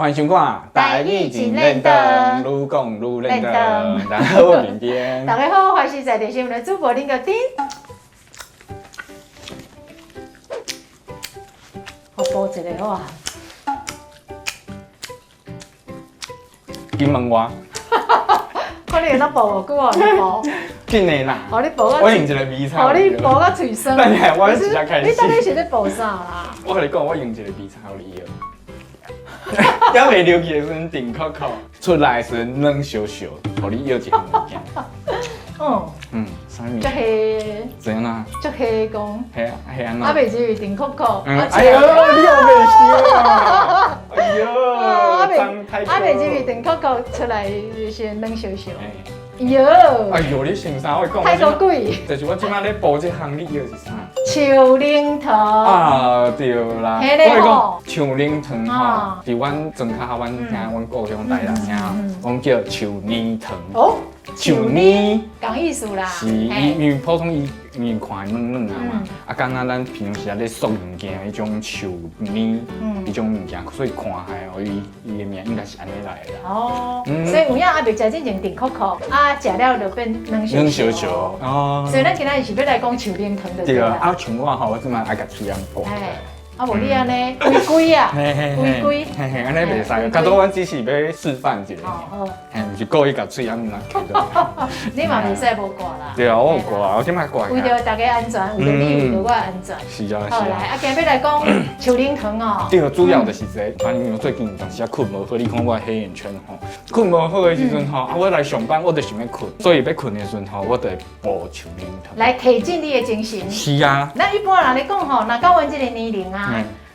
欢迎收看《台语真认真》，愈讲愈认真。大家好，我明天。大家好，欢迎在电视的主播林个丁。我煲一个哇，金门话。看你那煲久哦，你煲。真的啦。哦，你煲到。我用一个味菜。哦，你煲到嘴酸。等下，我直接开始。你到底是在煲啥啦？我跟你讲，我用一个味菜给你还未流去的时阵定扣扣，出来的时阵软烧烧，给你要一项物件。啥物？足黑。怎样啊？足黑讲。黑安怎？阿袂至于定扣扣。哎呦，你又袂笑啊！哎呦，阿袂至于定扣扣出来就是软烧烧。哟！哎呦，你想啥？我讲。太多贵。就是我即摆咧煲这项，你要是啥？树林汤。啊，对啦。迄个吼。树林汤吼，伫阮庄卡阮故乡台南遐，我们叫树泥汤。哦。树泥。讲意思啦。是，因为普通伊看软软啊嘛，啊，敢若咱平时咧塑物件迄种树泥，迄种物件，所以看下哦，伊的名应该是安尼来的。哦。所以有影阿袂食真正甜口口，啊，食了就变软烧烧。哦。所以咱今仔日是要来讲树林汤的。对啊。啊，像我吼，我即摆爱甲喙安补。啊，无你安尼规规啊，规规，安尼袂使，甲多阮只是要示范一下，毋是故意甲喙安尼拿。你嘛袂使无挂啦。对啊，我有挂，我即摆挂。为着大家安全，为着你，为着我安全。是啊，是啊。好来，啊，今日要来讲树林汤哦。对，主要就是这，反正我最近有当时啊困无好，你看我黑眼圈吼，困无好的时阵吼，啊，我来上班我就想要困，所以要困的时阵吼，我就会煲树林汤来提振你的精神。是啊。那一般人咧讲吼，若到阮这个年龄啊。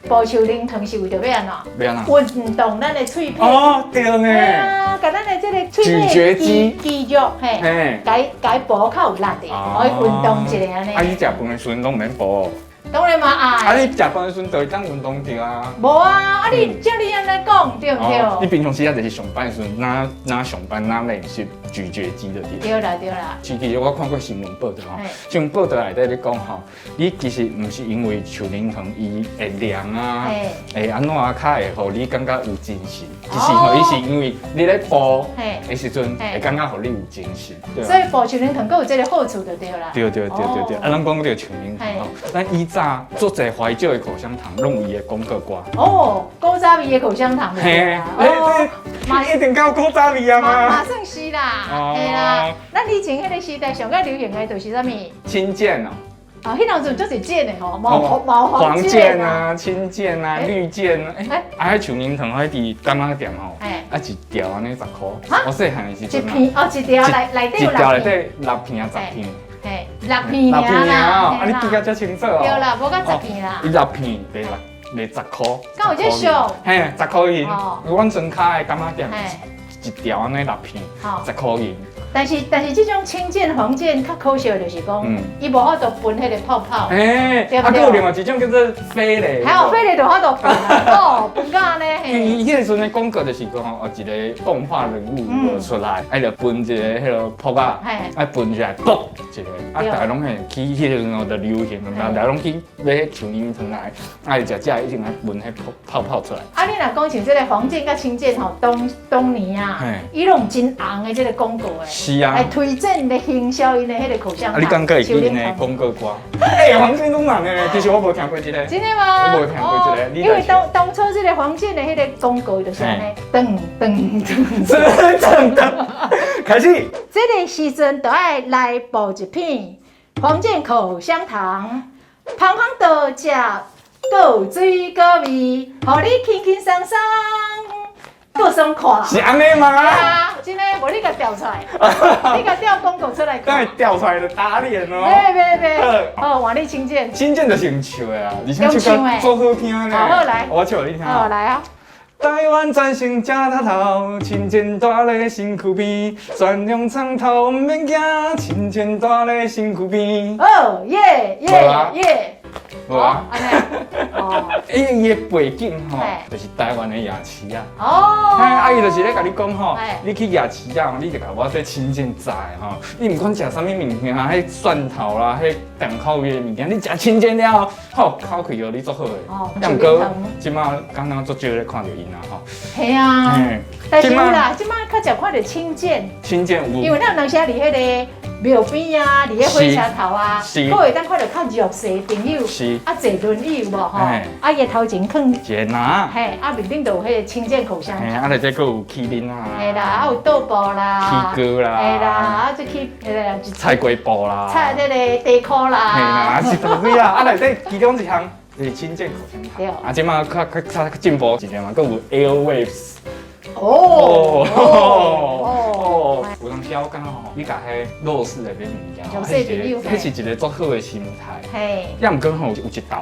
煲树林汤是为着要安怎？要安怎？运动咱的喙皮。哦，对呢。对啊，甲咱的这个咀嚼肌肉，嘿，该煲较有力的，可以运动一下安尼。啊，你食饭的时阵拢免煲。当然嘛爱。啊，你食饭的时阵就会当运动着啊。无啊，啊你照你安尼讲对唔对？你平常时啊就是上班的时阵，哪上班哪练习咀嚼肌的对。对啦对啦。其实我看过新闻报道吼，新闻报道内底咧讲吼，你其实唔是因为树林汤伊会凉啊，会安怎啊，较会互你感觉有精神，其实吼伊是因为你咧煲的时阵会感觉互你有精神。所以煲树林汤佫有这个好处就对啦。对。啊，咱讲到树林汤吼，咱以前做者怀旧的口香糖，拢有伊的广告歌。哦，古早味的口香糖。嘿，一定够古早味啊嘛。马算是啦，嘿啦。咱以前迄个时代上较流行的就是啥物？青箭哦。哦，迄当阵就是箭的吼，黄箭啊、青箭啊、绿箭啊。啊，迄树林汤迄伫干妈店吼，啊一条安尼10块。我细汉的时阵。一片哦，一条内底有6片。一条内底6片啊10片。嘿，6片啊！啊，你记甲遮清楚哦。对啦，无甲10片啦。伊6片卖10块。敢有这俗？嘿，10块银。阮庄卡的干妈店一条安尼6片，10块银。但是这种青箭、黄箭较可惜的就是讲，伊无法度分迄个泡泡。对不对？啊，有另外一种叫做飞嘞。还有飞嘞，就法度分哦，分到安尼。伊迄个时阵的广告就是讲吼，一个动画人物出来，就分一个迄个泡啊，分起来，啵一个，大家拢会去迄个时阵就流行，大家拢去买树林汤来，食一定来分迄泡出来。啊，你若讲像这个黄箭甲青箭吼，当年啊，伊拢真红的这个广告诶。是啊，来推荐的行销因的迄个口香糖。你感觉会记因的广告歌？黄箭拢人诶，其实我无听过这个。真的吗？我无听过这个。因为当初这个黄箭的迄个广告就是安尼，噔，开始。这个时阵就爱来煲一片黄箭口香糖，香倒食，够水够味，互你轻轻松松。够爽快，是安尼吗？啊，真的，无你甲调出来，你甲调广告出来，等下调出来就打脸哦。别，哦，换你亲见。亲见就用唱的啊，而且唱歌足好听呢。好来，我唱给你听。好来啊。台湾战胜正大头，亲见大咧身躯边，全用长头毋免惊，亲见大咧身躯边。哦耶！无啊。安尼。哦。伊的背景吼，就是台湾的夜市啊。哦。啊，伊就是咧甲你讲吼，你去夜市啊，你就甲我说亲近在吼，你毋管食啥物物件，迄蒜头啦，迄重口味的物件，你食亲近了，吼，口气哦，你做好诶。哦。但毋过，即马刚刚足少咧看到因啦吼。系啊。但是有啦，即马较少看到亲近。亲近有。因为咱有当时伫迄个庙边啊，伫迄火车头啊，佫会当看到较弱势的朋友，啊坐轮椅有无吼？啊伊头前放一个拿，嘿，啊面顶就有迄个清健口香糖，啊内底佫有麒麟啊，嘿啦，啊有豆腐啦，起哥啦，嘿啦，啊再去菜龟布啦，菜迄个地壳啦，嘿啦，是大堆啊，啊内底其中一项是清健口香糖，啊即马较进步一点嘛，佫有 Airwaves。哦，有当时我感觉吼，你甲迄弱势的迄物件，迄是一个足好的心态。嘿，也毋过吼有一道，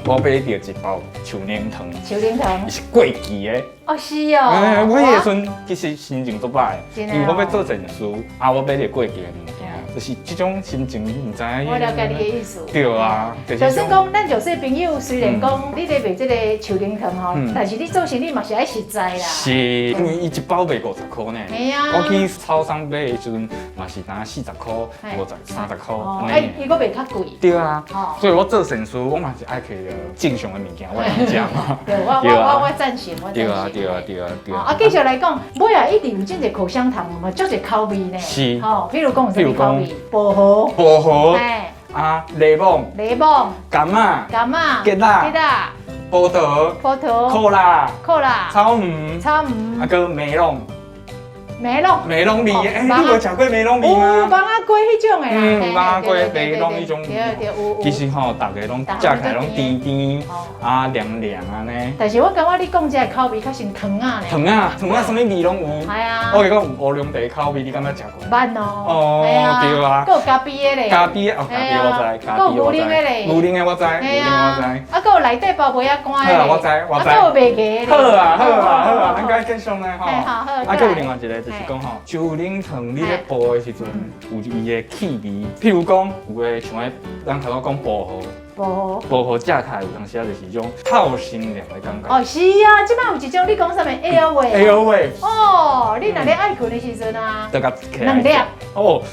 我买着一包树奶糖。树奶糖，伊是过期的。哦，是哦。我迄个阵其实心情足歹，因为我要做证书，啊，我买着过期的物件，就是这种心情，你毋知影。我了解你的意思。对啊，就算讲咱弱势朋友，虽然讲你咧卖这个树奶糖吼，但是你做生意嘛是爱实在啦。是。因为伊一包卖50块呢，我去超商买的时阵嘛是拿40块、50、30块。哎，伊个卖较贵。对啊，所以我做成书，我嘛是爱去正常的物件，我来食嘛。对，我赞成，我赞成。对啊，对啊，对啊，对啊。啊，继续来讲，尾啊一定有真侪口香糖嘛，足侪口味呢。是。吼，譬如讲有啥物口味？薄荷。薄荷。哎。啊，柠檬。柠檬。柑仔。柑仔。桔仔。葡萄、可乐、草莓、啊个梅龙味，哎，你有食过梅龙味吗？有，芒啊粿迄种的啦，芒啊粿、梅龙迄种味。其实吼，大家拢食起来拢甜甜啊凉凉安尼。但是我感觉你讲这口味较像糖啊呢。糖啊，什么味拢有。系啊。我讲有乌龙茶口味，你敢捌食过？捌哦。哦，对啊。佫有咖啡的咧。咖啡哦，咖啡我知，咖啡我知。牛奶的我知，牛奶我知。啊，佫有内底包梅仔干的。好，我知。啊，佫有麦芽的。好啊，好啊，好啊，咱该继续咧吼。好好。啊，佫有另外一个。就是讲吼，树奶糖你咧煲的时阵有伊的气味，譬如讲有诶像诶，咱头讲薄荷食起来有当时啊就是种透心凉的感觉。哦，是啊，即摆有一种你讲啥物 Airwave。哦，你若咧爱困的时阵啊，2粒。哦，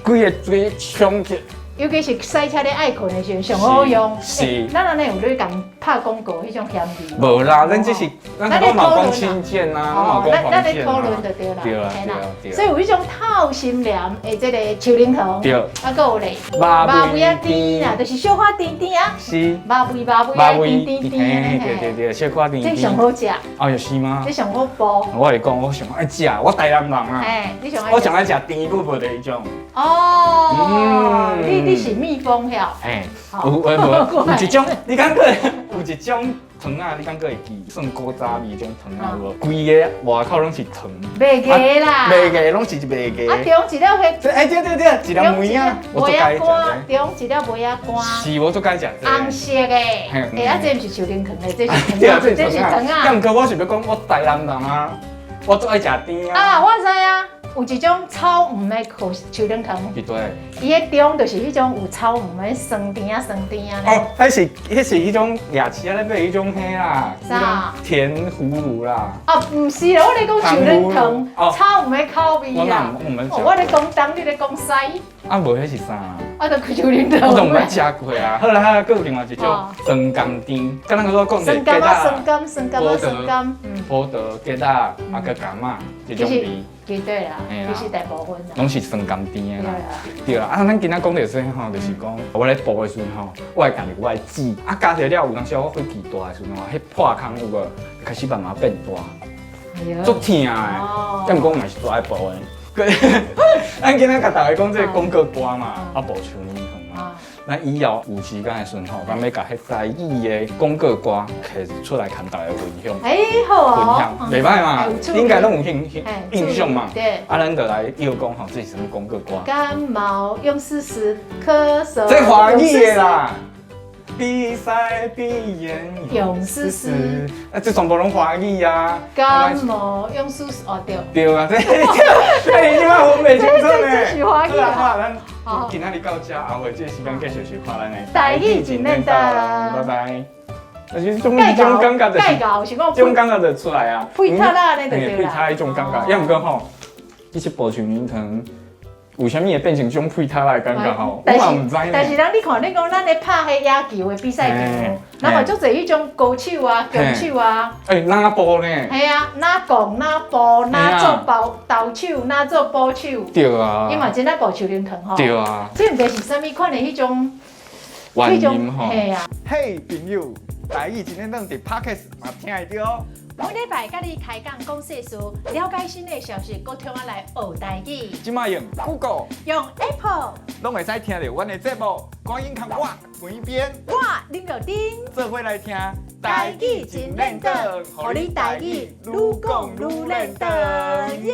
规个嘴冲起。尤其是赛车咧爱困的时阵上好用。是。咱安尼有咧共拍广告迄种嫌味。无啦，咱只是咱讲嘛讲亲近啊，咱嘛讲咱咧讨论就对啦。对啦，对啦。所以有迄种透心凉的这个树奶糖。对。啊，佫有咧。麻味啊甜啦，就是小可甜甜啊。是。麻味啊甜甜的。对，小可甜甜。这上好食。哦，又是吗？这上好煲。我来讲，我上爱食，我台南人啊。哎，你上爱食。我上爱食甜不无的迄种。哦。你是蜜蜂晓？哎，有一种，你敢过有一种糖啊，你敢过会记？算古早味种糖啊，有无？规个外口拢是糖。麦芽啦。麦芽拢是麦芽。啊，中一粒迄。哎，对，一粒梅啊，我最介意食的。中一粒梅仔干。是，我最介意食的。红色的。哎，啊，这毋是树奶糖的，这是糖啊，这是糖啊。但毋过我是要讲，我台南人啊，我最爱食甜啊。啊，我知啊。有一种草莓的树奶糖，对，伊迄中就是迄种有草莓的酸甜啊。哦，迄是迄种夜市啊咧卖迄种嘿啦，啥甜葫芦啦。啊，唔是啦，我咧讲树奶糖，草莓口味啦。我咧讲东，你咧讲西。啊，无迄是啥？啊，就树奶糖。我仲捌食过啊。好啦，佫有另外一种酸甘甜，刚刚我讲的酸甘，葡萄、桔仔啊个柑仔这种味。对啦，其实大部分拢是酸甘甜的啦。对啦，啊，咱今仔讲到说吼，就是讲我咧煲的时阵吼，我会家己我会煮，啊加着了有当时我火气大的时阵吼，迄破空有无开始慢慢变大，足疼的。但毋过嘛是最爱煲的。咱今仔甲大家讲这个广告歌嘛，啊煲树奶糖啊。咱以后有时间的时候，咱要甲迄在意的广告歌摕出来看大家分享。哎，好啊，分享，袂歹嘛，应该拢有印象嘛。对，啊，咱就来又讲吼，这是什么广告歌？感冒用试试，咳嗽。这华语的啦。鼻塞鼻炎用试试，啊，这全部拢华语啊。感冒用试试，哦对。对啊，这你嘛分袂清楚呢。这是华语啊。好，今仔日到这，后回这个时间继续是看咱的台语真认真拜拜。但是这种感觉就是，搞是讲这种感觉就出来啊。配塔啦，那就对啦。配塔迄种感觉，要毋过吼，你去保全云腾。有啥物会变成种配塔来感觉吼？我嘛唔知呢。但是你看，你讲咱咧拍迄野球的比赛球，咱嘛足侪迄种高手啊、强手啊。哪步呢？系啊，哪拱哪步，哪做投手，哪做捕手。对啊。伊嘛真爱保球连藤吼。对啊。这毋知是啥物款的迄种。原因吼。系啊。嘿，朋友，台语今天当伫 Podcast 嘛听会到。每礼拜甲你开讲讲世事，了解新的消息，搁听我来学台语。即马用 Google、用 Apple， 拢会使听到阮的节目。赶紧看我旁边，我林小丁，做伙来听台语真认真，互你台语愈讲愈认真，耶！